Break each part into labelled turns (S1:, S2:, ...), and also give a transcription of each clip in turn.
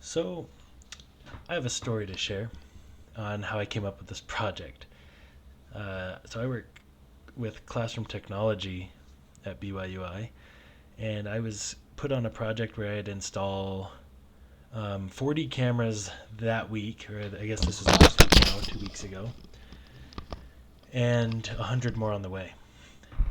S1: So, I have a story to share on how I came up with this project. So, I work with classroom technology at BYUI, and I was put on a project where I'd install 40 cameras that week, or I guess this was last week now, 2 weeks ago, and 100 more on the way.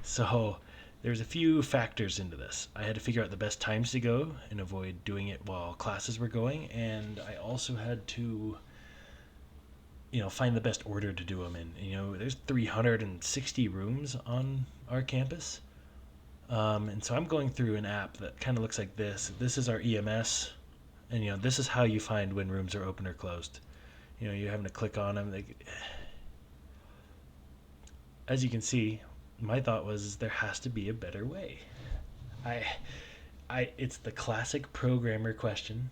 S1: So, there's a few factors into this. I had to figure out the best times to go and avoid doing it while classes were going, and I also had to find the best order to do them in. There's 360 rooms on our campus, and so I'm going through an app that kind of looks like this. This is our EMS, and this is how you find when rooms are open or closed. You're having to click on them. As you can see, my thought was there has to be a better way. I, it's the classic programmer question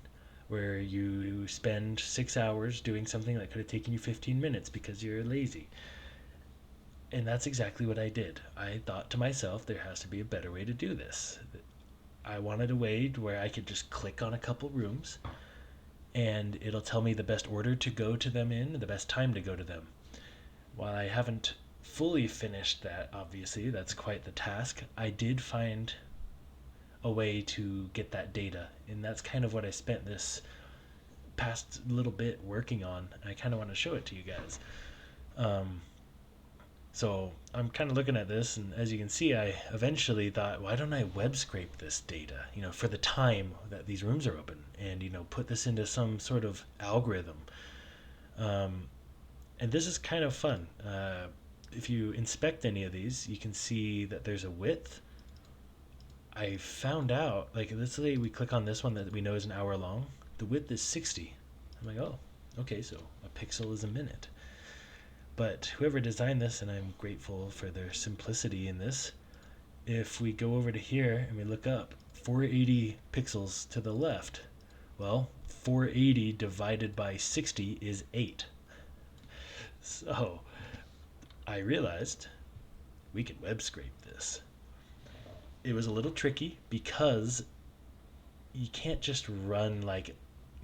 S1: where you spend 6 hours doing something that could have taken you 15 minutes because you're lazy. And that's exactly what I did. I thought to myself, there has to be a better way to do this. I wanted a way where I could just click on a couple rooms and it'll tell me the best order to go to them in, the best time to go to them. While I haven't fully finished that, obviously, that's quite the task, I did find a way to get that data. And that's kind of what I spent this past little bit working on. I kind of want to show it to you guys. Um, so I'm kind of looking at this, and as you can see, I eventually thought, why don't I web scrape this data, for the time that these rooms are open, and put this into some sort of algorithm. Um, and this is kind of fun. If you inspect any of these, you can see that there's a width. I found out, like, let's say we click on this one that we know is an hour long. The width is 60. I'm like, oh, okay, so a pixel is a minute. But whoever designed this, and I'm grateful for their simplicity in this, if we go over to here and we look up 480 pixels to the left, well, 480 divided by 60 is 8. So I realized we can web scrape this. It was a little tricky because you can't just run like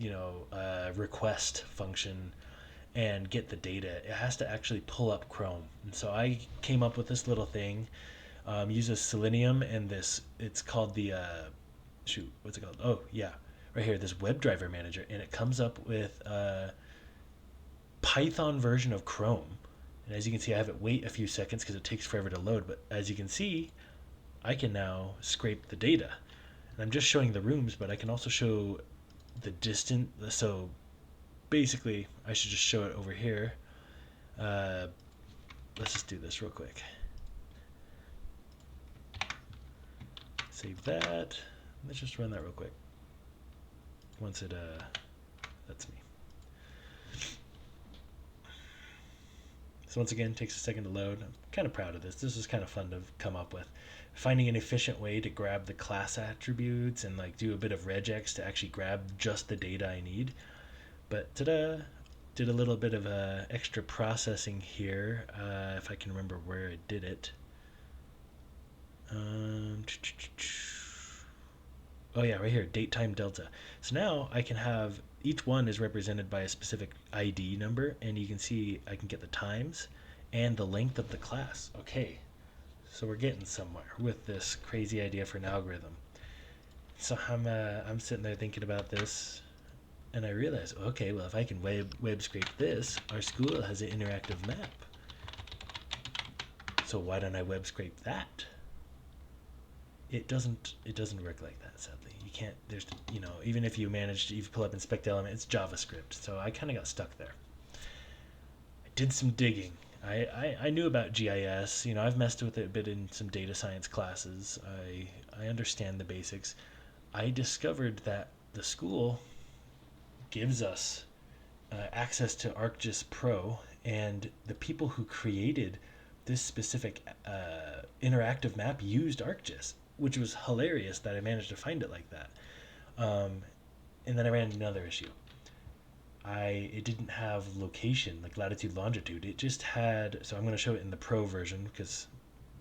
S1: a request function and get the data. It has to actually pull up Chrome. And so I came up with this little thing, uses Selenium and this, it's called the, what's it called? Oh, yeah, right here, this WebDriver Manager. And it comes up with a Python version of Chrome. And as you can see, I have it wait a few seconds because it takes forever to load. But as you can see, I can now scrape the data. And I'm just showing the rooms, but I can also show the distance. So basically, I should just show it over here. Let's just do this real quick. Save that. Let's just run that real quick. Once it, that's me. So once again, it takes a second to load. I'm kind of proud of this. This is kind of fun to come up with. Finding an efficient way to grab the class attributes and like do a bit of regex to actually grab just the data I need. But ta-da! Did a little bit of extra processing here, if I can remember where I did it. Oh yeah, right here, date time delta. So now I can have, each one is represented by a specific ID number, and you can see I can get the times and the length of the class. Okay, so we're getting somewhere with this crazy idea for an algorithm. So I'm sitting there thinking about this, and I realized, okay, well, if I can web scrape this, our school has an interactive map. So why don't I web scrape that? It doesn't work like that, sadly. You can't, even if you pull up inspect element, it's JavaScript. So I kind of got stuck there. I did some digging. I knew about GIS. I've messed with it a bit in some data science classes. I understand the basics. I discovered that the school gives us access to ArcGIS Pro, and the people who created this specific interactive map used ArcGIS, which was hilarious that I managed to find it like that. And then I ran into another issue. It didn't have location, like latitude, longitude. It just had, so I'm going to show it in the Pro version because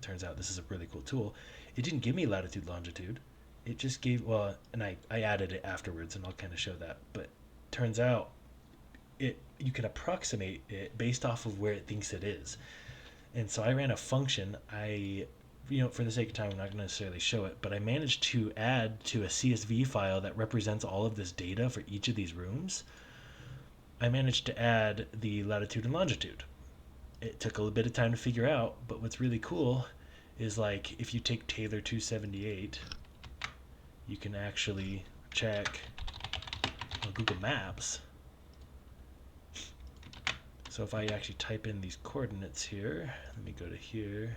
S1: it turns out this is a really cool tool. It didn't give me latitude, longitude. It just gave, well, and I added it afterwards, and I'll kind of show that. But turns out you can approximate it based off of where it thinks it is. And so I ran a function. For the sake of time, I'm not going to necessarily show it, but I managed to add to a CSV file that represents all of this data for each of these rooms. I managed to add the latitude and longitude. It took a little bit of time to figure out, but what's really cool is like if you take Taylor 278, you can actually check on Google Maps. So if I actually type in these coordinates here, let me go to here,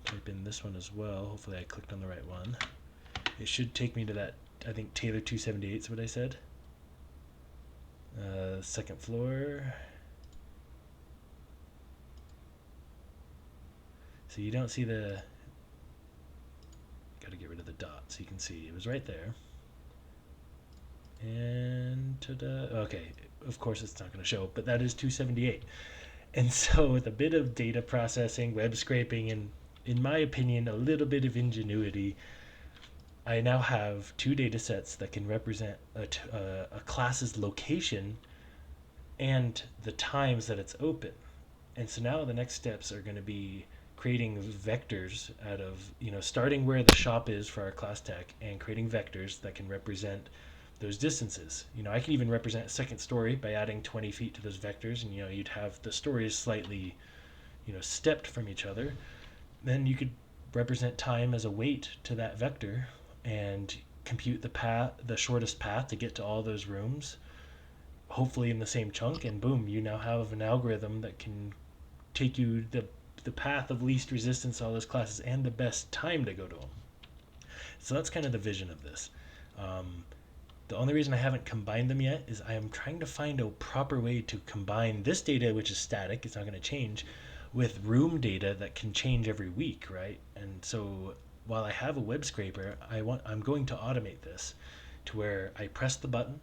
S1: type in this one as well. Hopefully I clicked on the right one. It should take me to that, I think Taylor 278 is what I said. Second floor. So you don't see the, got to get rid of the dot so you can see it was right there. And ta-da, okay, of course it's not going to show, but that is 278. And so with a bit of data processing, web scraping, and in my opinion, a little bit of ingenuity, I now have two data sets that can represent a class's location and the times that it's open. And so now the next steps are going to be creating vectors out of, starting where the shop is for our class tech and creating vectors that can represent those distances. I can even represent a second story by adding 20 feet to those vectors, and you'd have the stories slightly, stepped from each other. Then you could represent time as a weight to that vector and compute the shortest path to get to all those rooms, hopefully in the same chunk, and boom, you now have an algorithm that can take you the path of least resistance to all those classes and the best time to go to them. So that's kind of the vision of this. The only reason I haven't combined them yet is I am trying to find a proper way to combine this data, which is static, it's not going to change, with room data that can change every week, right? And so while I have a web scraper, I'm going to automate this to where I press the button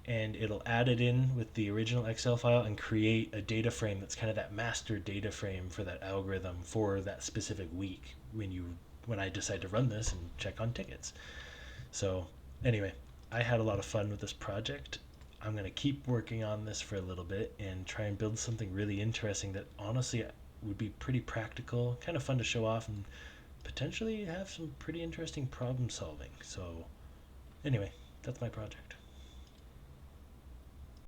S1: and it'll add it in with the original Excel file and create a data frame that's kind of that master data frame for that algorithm for that specific week when I decide to run this and check on tickets. So anyway, I had a lot of fun with this project. I'm going to keep working on this for a little bit and try and build something really interesting that honestly would be pretty practical, kind of fun to show off, and potentially have some pretty interesting problem solving. So anyway, that's my project.